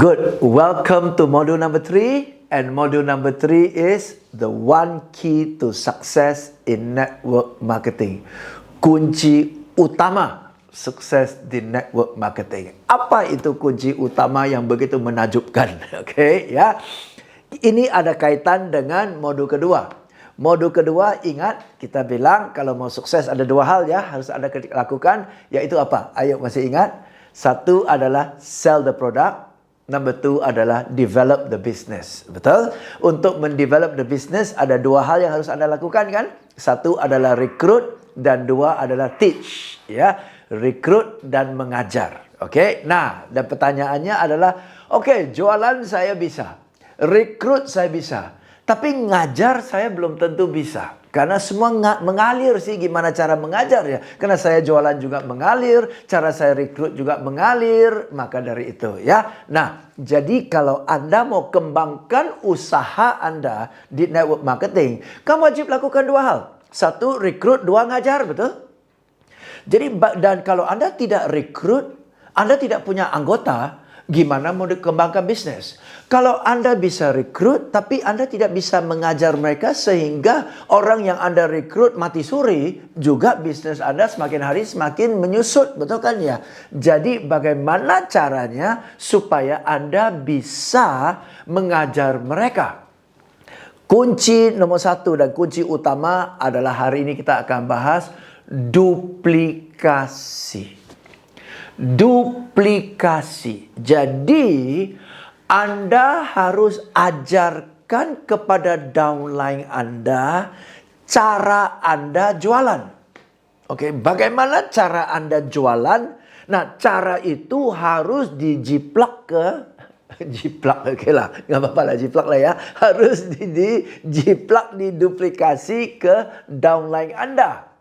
Good. Welcome to module number 3. And module number 3 is the one key to success in network marketing. Kunci utama sukses di network marketing. Apa itu kunci utama yang begitu menakjubkan? Oke, ya. Ini ada kaitan dengan modul kedua. Modul kedua, ingat kita bilang kalau mau sukses ada dua hal ya harus Anda lakukan, yaitu apa? Ayo, masih ingat? Satu adalah sell the product. Number 2 adalah develop the business. Betul? Untuk mendevelop the business ada dua hal yang harus Anda lakukan kan? Satu adalah recruit dan dua adalah teach. Ya, recruit dan mengajar. Oke? Nah, dan pertanyaannya adalah, oke, jualan saya bisa. Recruit saya bisa. Tapi ngajar saya belum tentu bisa. Karena semua mengalir sih, gimana cara mengajar ya. Karena saya jualan juga mengalir, cara saya rekrut juga mengalir. Maka dari itu ya. Nah, jadi kalau Anda mau kembangkan usaha Anda di network marketing, kamu wajib lakukan dua hal. Satu, rekrut, dua, ngajar, betul? Jadi, dan kalau Anda tidak rekrut, Anda tidak punya anggota, gimana mau dikembangkan bisnis? Kalau Anda bisa rekrut, tapi Anda tidak bisa mengajar mereka sehingga orang yang Anda rekrut mati suri, juga bisnis Anda semakin hari semakin menyusut, betul kan ya? Jadi bagaimana caranya supaya Anda bisa mengajar mereka? Kunci nomor satu dan kunci utama adalah hari ini kita akan bahas duplikasi. Duplikasi. Jadi Anda harus ajarkan kepada downline Anda cara Anda jualan. Oke, bagaimana cara Anda jualan? Nah, cara itu harus dijiplak ke jiplak, oke lah, nggak apa-apa lah jiplak lah ya. Harus dijiplak, diduplikasi ke downline Anda.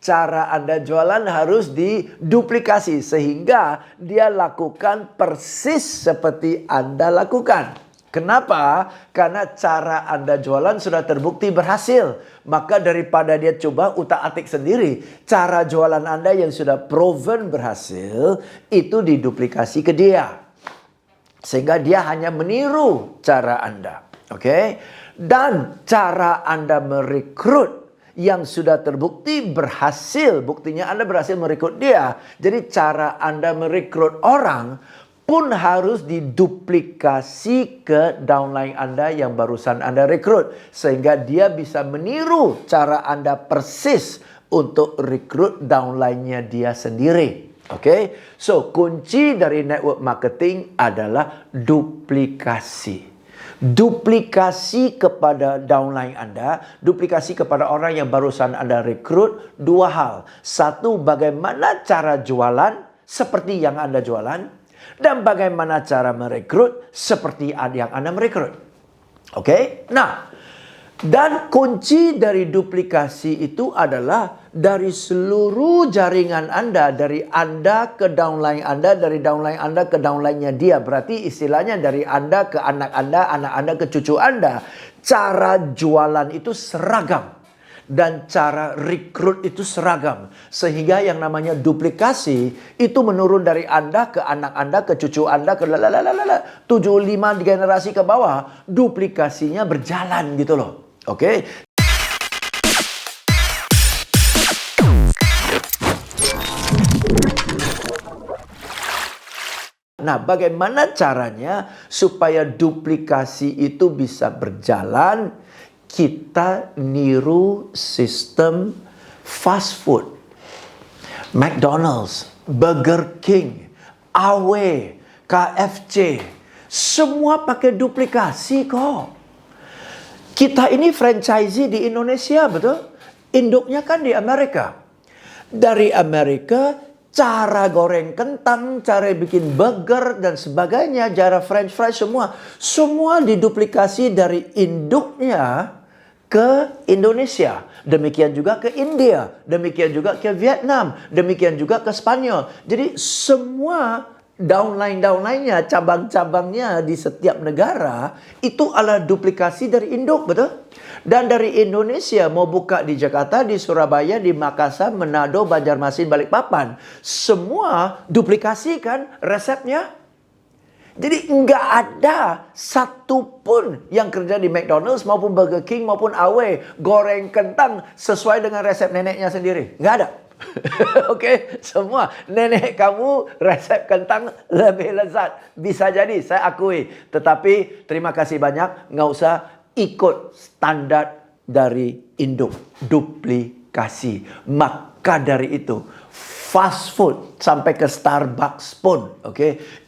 Cara Anda jualan harus diduplikasi sehingga dia lakukan persis seperti Anda lakukan. Kenapa? Karena cara Anda jualan sudah terbukti berhasil. Maka daripada dia coba utak-atik sendiri, cara jualan Anda yang sudah proven berhasil itu diduplikasi ke dia. Sehingga dia hanya meniru cara Anda. Oke? Dan cara Anda merekrut yang sudah terbukti berhasil. Buktinya Anda berhasil merekrut dia. Jadi cara Anda merekrut orang pun harus diduplikasi ke downline Anda yang barusan Anda rekrut. Sehingga dia bisa meniru cara Anda persis untuk rekrut downline-nya dia sendiri. Oke? So, kunci dari network marketing adalah duplikasi. Duplikasi kepada downline Anda, duplikasi kepada orang yang barusan Anda rekrut, dua hal. Satu, bagaimana cara jualan seperti yang Anda jualan, dan bagaimana cara merekrut seperti yang Anda merekrut. Oke? Nah, dan kunci dari duplikasi itu adalah dari seluruh jaringan Anda, dari Anda ke downline Anda, dari downline Anda ke downline-nya dia. Berarti istilahnya dari Anda ke anak Anda ke cucu Anda. Cara jualan itu seragam. Dan cara rekrut itu seragam. Sehingga yang namanya duplikasi itu menurun dari Anda ke anak Anda, ke cucu Anda, ke 75 generasi ke bawah. Duplikasinya berjalan gitu loh. Oke. Nah, bagaimana caranya supaya duplikasi itu bisa berjalan? Kita niru sistem fast food. McDonald's, Burger King, AW, KFC. Semua pakai duplikasi kok. Kita ini franchisee di Indonesia, betul? Induknya kan di Amerika. Dari Amerika, cara goreng kentang, cara bikin burger dan sebagainya, cara french fries semua diduplikasi dari induknya ke Indonesia. Demikian juga ke India, demikian juga ke Vietnam, demikian juga ke Spanyol. Jadi semua downline-nya, cabang-cabangnya di setiap negara itu adalah duplikasi dari induk, betul? Dan dari Indonesia mau buka di Jakarta, di Surabaya, di Makassar, Manado, Banjarmasin, Balikpapan, semua duplikasi kan resepnya. Jadi nggak ada satu pun yang kerja di McDonald's maupun Burger King maupun Awe goreng kentang sesuai dengan resep neneknya sendiri. Nggak ada. Oke, semua nenek kamu resep kentang lebih lezat. Bisa jadi, saya akui. Tetapi terima kasih banyak, nggak usah ikut standar dari induk. Duplikasi. Maka dari itu, fast food sampai ke Starbucks pun,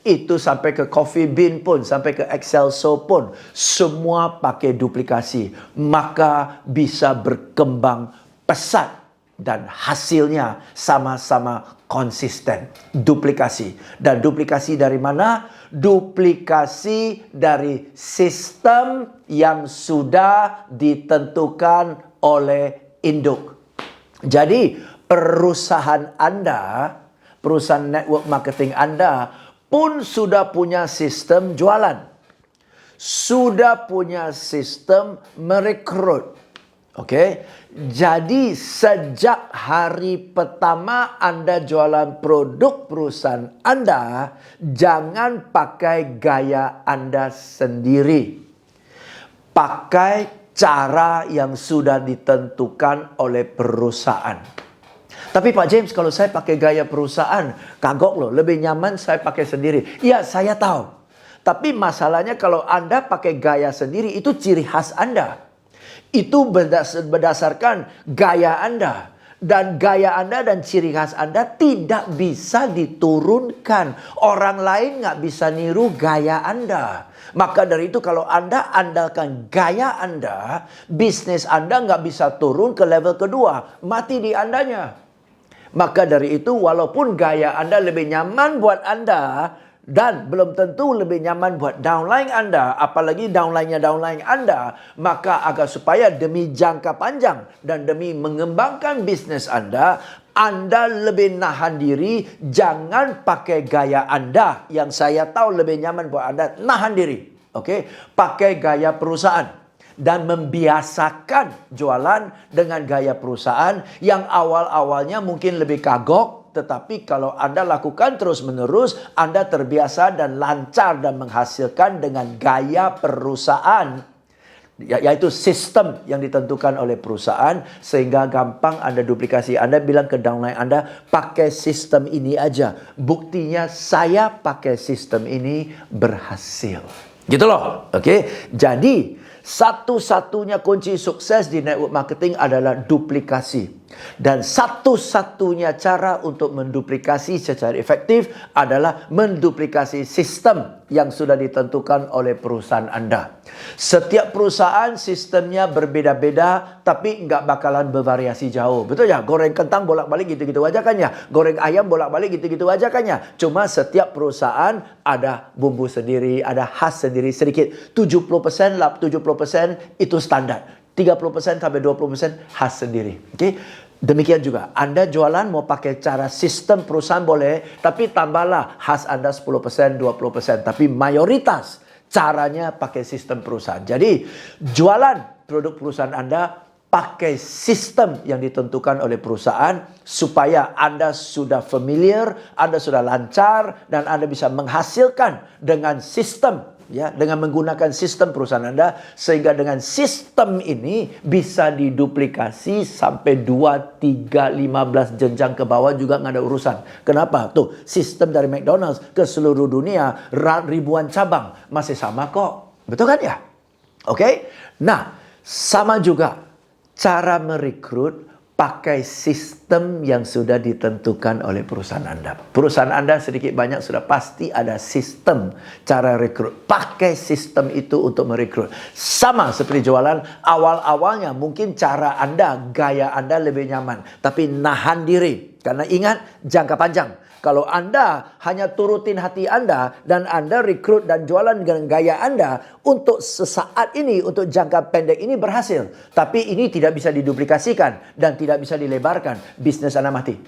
itu sampai ke Coffee Bean pun, sampai ke Excelso pun, semua pakai duplikasi. Maka bisa berkembang pesat dan hasilnya sama-sama konsisten. Duplikasi. Dan duplikasi dari mana? Duplikasi dari sistem yang sudah ditentukan oleh induk. Jadi perusahaan Anda, perusahaan network marketing Anda pun sudah punya sistem jualan. Sudah punya sistem merekrut. Jadi sejak hari pertama Anda jualan produk perusahaan Anda, jangan pakai gaya Anda sendiri. Pakai cara yang sudah ditentukan oleh perusahaan. Tapi Pak James, kalau saya pakai gaya perusahaan, kagok loh, lebih nyaman saya pakai sendiri. Ya, saya tahu. Tapi masalahnya kalau Anda pakai gaya sendiri, itu ciri khas Anda. Itu berdasarkan gaya Anda. Dan gaya Anda dan ciri khas Anda tidak bisa diturunkan. Orang lain nggak bisa niru gaya Anda. Maka dari itu kalau Anda andalkan gaya Anda, bisnis Anda nggak bisa turun ke level kedua. Mati di Andanya. Maka dari itu walaupun gaya Anda lebih nyaman buat Anda, dan belum tentu lebih nyaman buat downline Anda, apalagi downline Anda, maka agar supaya demi jangka panjang dan demi mengembangkan bisnis Anda lebih nahan diri, jangan pakai gaya Anda yang saya tahu lebih nyaman buat Anda, nahan diri. Pakai gaya perusahaan. Dan membiasakan jualan dengan gaya perusahaan yang awal-awalnya mungkin lebih kagok. Tetapi kalau Anda lakukan terus-menerus, Anda terbiasa dan lancar dan menghasilkan dengan gaya perusahaan. Yaitu sistem yang ditentukan oleh perusahaan. Sehingga gampang Anda duplikasi. Anda bilang ke downline Anda, pakai sistem ini aja. Buktinya saya pakai sistem ini berhasil. Gitu loh. Jadi satu-satunya kunci sukses di network marketing adalah duplikasi. Dan satu-satunya cara untuk menduplikasi secara efektif adalah menduplikasi sistem yang sudah ditentukan oleh perusahaan Anda. Setiap perusahaan sistemnya berbeda-beda, tapi nggak bakalan bervariasi jauh. Betul ya? Goreng kentang bolak-balik gitu-gitu aja kan ya? Goreng ayam bolak-balik gitu-gitu aja kan ya? Cuma setiap perusahaan ada bumbu sendiri, ada khas sendiri sedikit. 70% itu standar. 30% sampai 20% khas sendiri. Demikian juga, Anda jualan mau pakai cara sistem perusahaan boleh, tapi tambahlah khas Anda 10%, 20%. Tapi mayoritas caranya pakai sistem perusahaan. Jadi, jualan produk perusahaan Anda pakai sistem yang ditentukan oleh perusahaan supaya Anda sudah familiar, Anda sudah lancar, dan Anda bisa menghasilkan dengan sistem. Dengan menggunakan sistem perusahaan Anda, sehingga dengan sistem ini bisa diduplikasi sampai 2, 3, 15 jenjang ke bawah juga nggak ada urusan. Kenapa? Tuh, sistem dari McDonald's ke seluruh dunia, ribuan cabang, masih sama kok. Betul kan ya? Nah, sama juga cara merekrut pakai sistem yang sudah ditentukan oleh perusahaan Anda. Perusahaan Anda sedikit banyak sudah pasti ada sistem cara rekrut. Pakai sistem itu untuk merekrut. Sama seperti jualan, awal-awalnya mungkin cara Anda, gaya Anda lebih nyaman. Tapi nahan diri. Karena ingat, jangka panjang. Kalau Anda hanya turutin hati Anda dan Anda rekrut dan jualan dengan gaya Anda untuk sesaat ini, untuk jangka pendek ini berhasil. Tapi ini tidak bisa diduplikasikan dan tidak bisa dilebarkan. Bisnis Anda mati.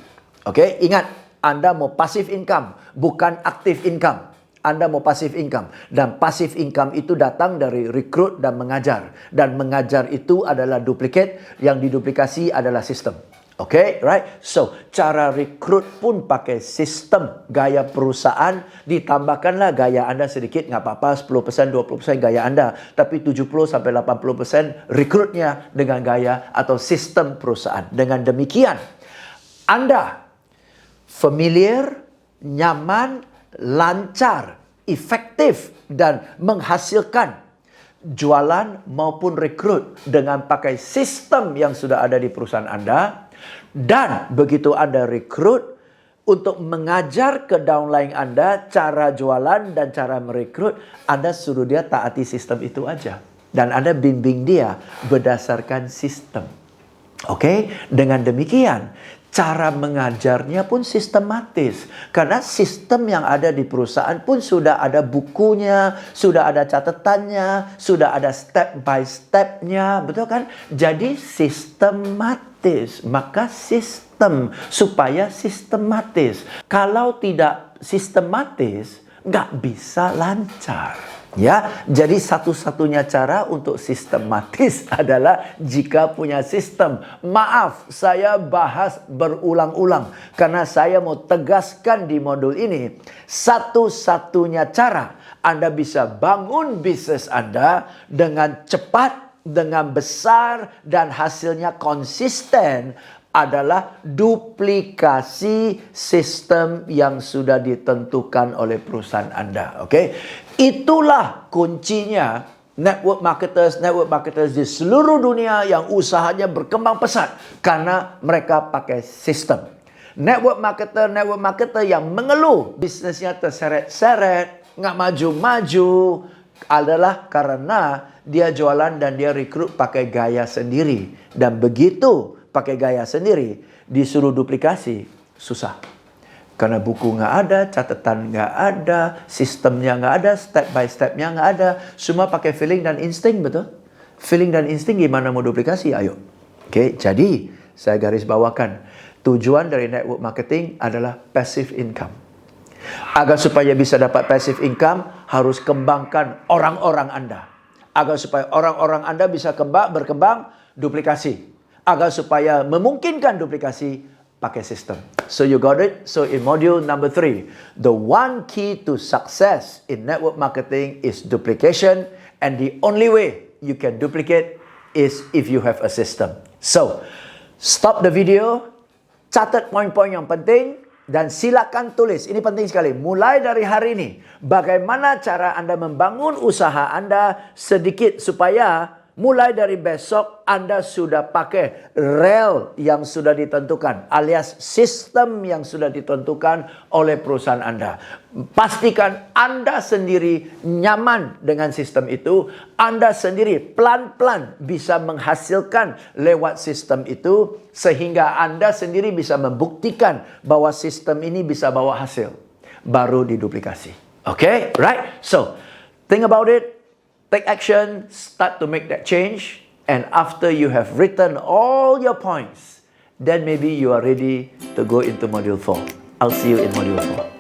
Ingat, Anda mau passive income, bukan active income. Anda mau passive income. Dan passive income itu datang dari rekrut dan mengajar. Dan mengajar itu adalah duplikat, yang diduplikasi adalah sistem. Okay, right? So, cara rekrut pun pakai sistem gaya perusahaan. Ditambahkanlah gaya anda sedikit, nggak apa-apa, 10%, 20% gaya anda. Tapi 70-80% rekrutnya dengan gaya atau sistem perusahaan. Dengan demikian, anda familiar, nyaman, lancar, efektif, dan menghasilkan jualan maupun rekrut dengan pakai sistem yang sudah ada di perusahaan anda. Dan begitu Anda rekrut, untuk mengajar ke downline Anda cara jualan dan cara merekrut, Anda suruh dia taati sistem itu aja. Dan Anda bimbing dia berdasarkan sistem. Oke? Dengan demikian, cara mengajarnya pun sistematis. Karena sistem yang ada di perusahaan pun sudah ada bukunya, sudah ada catatannya, sudah ada step by step-nya. Betul kan? Jadi sistematis. Maka sistem supaya sistematis. Kalau tidak sistematis, nggak bisa lancar. Ya, jadi satu-satunya cara untuk sistematis adalah jika punya sistem. Maaf, saya bahas berulang-ulang karena saya mau tegaskan di modul ini, satu-satunya cara Anda bisa bangun bisnis Anda dengan cepat, dengan besar, dan hasilnya konsisten adalah duplikasi sistem yang sudah ditentukan oleh perusahaan Anda. Oke? Itulah kuncinya network marketers di seluruh dunia yang usahanya berkembang pesat karena mereka pakai sistem. Network marketer yang mengeluh bisnisnya terseret-seret, nggak maju-maju adalah karena dia jualan dan dia rekrut pakai gaya sendiri. Dan begitu pakai gaya sendiri, disuruh duplikasi, susah. Karena buku nggak ada, catatan nggak ada, sistemnya nggak ada, step by stepnya nggak ada. Semua pakai feeling dan insting, betul? Feeling dan insting gimana mau duplikasi? Ayo. Oke, jadi saya garis bawakan. Tujuan dari network marketing adalah passive income. Agar supaya bisa dapat passive income, harus kembangkan orang-orang Anda. Agar supaya orang-orang Anda bisa berkembang, duplikasi. Agar supaya memungkinkan duplikasi, pakai sistem. So you got it? So in module number 3, the one key to success in network marketing is duplication. And the only way you can duplicate is if you have a system. So, stop the video, catat poin-poin yang penting, dan silakan tulis. Ini penting sekali. Mulai dari hari ini, bagaimana cara Anda membangun usaha Anda sedikit supaya mulai dari besok Anda sudah pakai rel yang sudah ditentukan alias sistem yang sudah ditentukan oleh perusahaan Anda. Pastikan Anda sendiri nyaman dengan sistem itu. Anda sendiri pelan-pelan bisa menghasilkan lewat sistem itu sehingga Anda sendiri bisa membuktikan bahwa sistem ini bisa bawa hasil. Baru diduplikasi. Okay? Right? So, think about it. Take action, start to make that change, and after you have written all your points, then maybe you are ready to go into module 4. I'll see you in module 4.